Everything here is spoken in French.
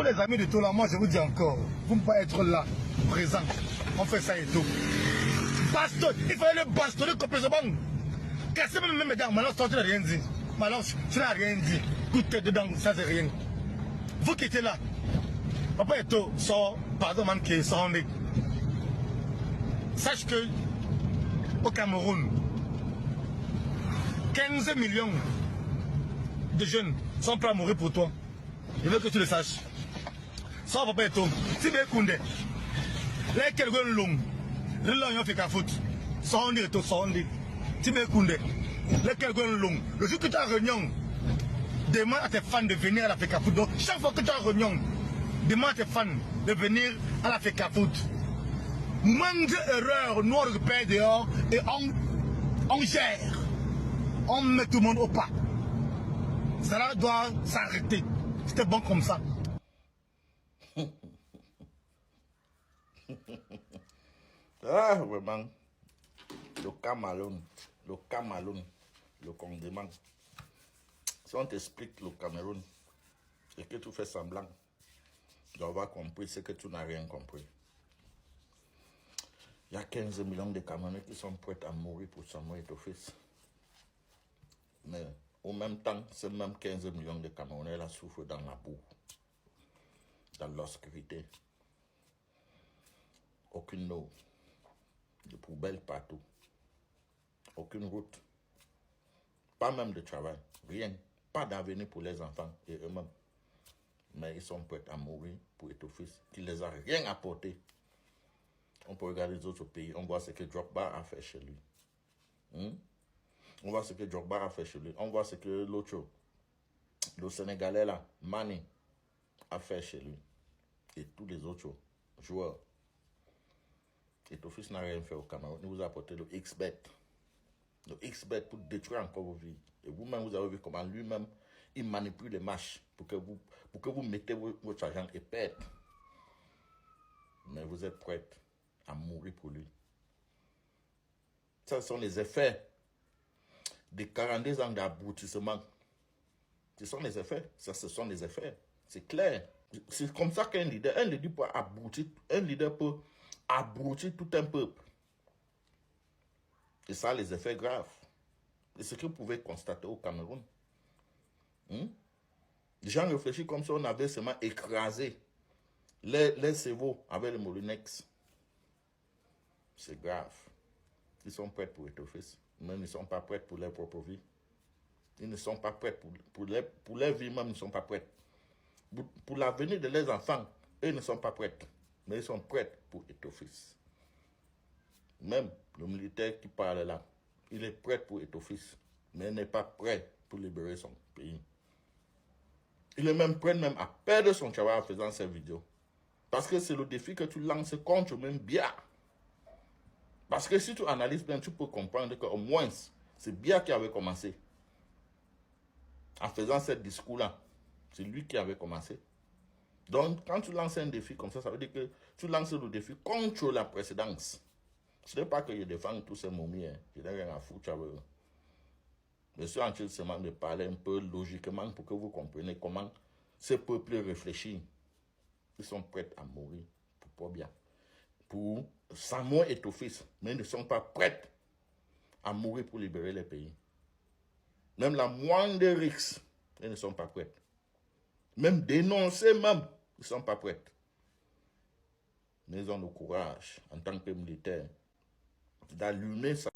les amis de Tola, moi je vous dis encore, vous ne pouvez pas être là, présent. On fait ça et tout. Baston, il fallait le bastonner complètement. Casser même dedans, maintenant tu n'as rien dit. Maintenant tu n'as rien dit. Coup de tête dedans, ça c'est rien. Vous qui êtes là, Papa Eto sort, pardon man qui sort. Sache que au Cameroun, 15 millions de jeunes sont prêts à mourir pour toi. Je veux que tu le saches. Ça, Papa Eto, si tu es Koundé, les quelques longs, les longs ont fait qu'à foutre. Sans dire tout, sans dire. Si tu es Koundé, les quelques longs, le jour que tu as réunion, demande à tes fans de venir à la FECAFOOT. Donc, chaque fois que tu as réunion, demande à tes fans de venir à la FECAFOOT. Mange erreur, nous on récupère dehors et on gère. On met tout le monde au pas. Cela doit s'arrêter. C'était bon comme ça. Ah, vraiment. Le Cameroun, le condiment. Si on t'explique le Cameroun et que tu fais semblant d'avoir compris ce que tu n'as rien compris. Il y a 15 millions de Camerounais qui sont prêts à mourir pour Samuel Eto'o-Fils. Mais au même temps, ces mêmes 15 millions de Camerounais là souffrent dans la boue, dans l'obscurité. Aucune eau, de poubelles partout, aucune route, pas même de travail, rien, pas d'avenir pour les enfants et eux-mêmes. Mais ils sont prêts à mourir pour Eto'o-Fils, qui ne les a rien apporté. On peut regarder les autres pays, on voit ce que Drogba a fait chez lui. On voit ce que Drogba a fait chez lui. On voit ce que l'autre, le Sénégalais là, Mani, a fait chez lui. Et tous les autres joueurs. Eto'o-Fils n'a rien fait au Cameroun. Il vous a apporté le XBet. Le XBet pour détruire encore vos vies. Et vous-même, vous avez vu comment lui-même, il manipule les matchs pour que vous mettez votre argent et perdez. Mais vous êtes prêts à mourir pour lui. Ce sont les effets des 42 ans d'aboutissement. Ce sont les effets. Ça, ce sont les effets. C'est clair. C'est comme ça qu'un leader peut abrutir, peut abrutir tout un peuple. Et ça a les effets graves. Et ce que vous pouvez constater au Cameroun. Les gens réfléchissent comme si on avait seulement écrasé les cerveaux avec le Molinex. C'est grave. Ils sont prêts pour Eto'o-Fils, mais ils ne sont pas prêts pour leur propre vie. Ils ne sont pas prêts pour leur vie même, ils ne sont pas prêts. Pour l'avenir de leurs enfants, eux ne sont pas prêts. Mais ils sont prêts pour Eto'o-Fils. Même le militaire qui parle là, il est prêt pour Eto'o-Fils, mais il n'est pas prêt pour libérer son pays. Il est même prêt à perdre son travail en faisant ces vidéos. Parce que c'est le défi que tu lances contre même Biya. Parce que si tu analyses bien, tu peux comprendre qu'au moins, c'est Biya qui avait commencé. En faisant ce discours-là, c'est lui qui avait commencé. Donc, quand tu lances un défi comme ça veut dire que tu lances le défi contre la précédence. Ce n'est pas que je défends tous ces momies. Je n'ai rien à foutre avec eux. Je suis en train seulement de parler un peu logiquement pour que vous compreniez comment ce peuple réfléchit. Ils sont prêts à mourir pour Biya. Pour Samuel Eto'o-Fils, mais ils ne sont pas prêts à mourir pour libérer les pays. Même la moindre risque, ils ne sont pas prêts. Même dénoncer, ils ne sont pas prêts. Mais ils ont le courage, en tant que militaires, d'allumer ça.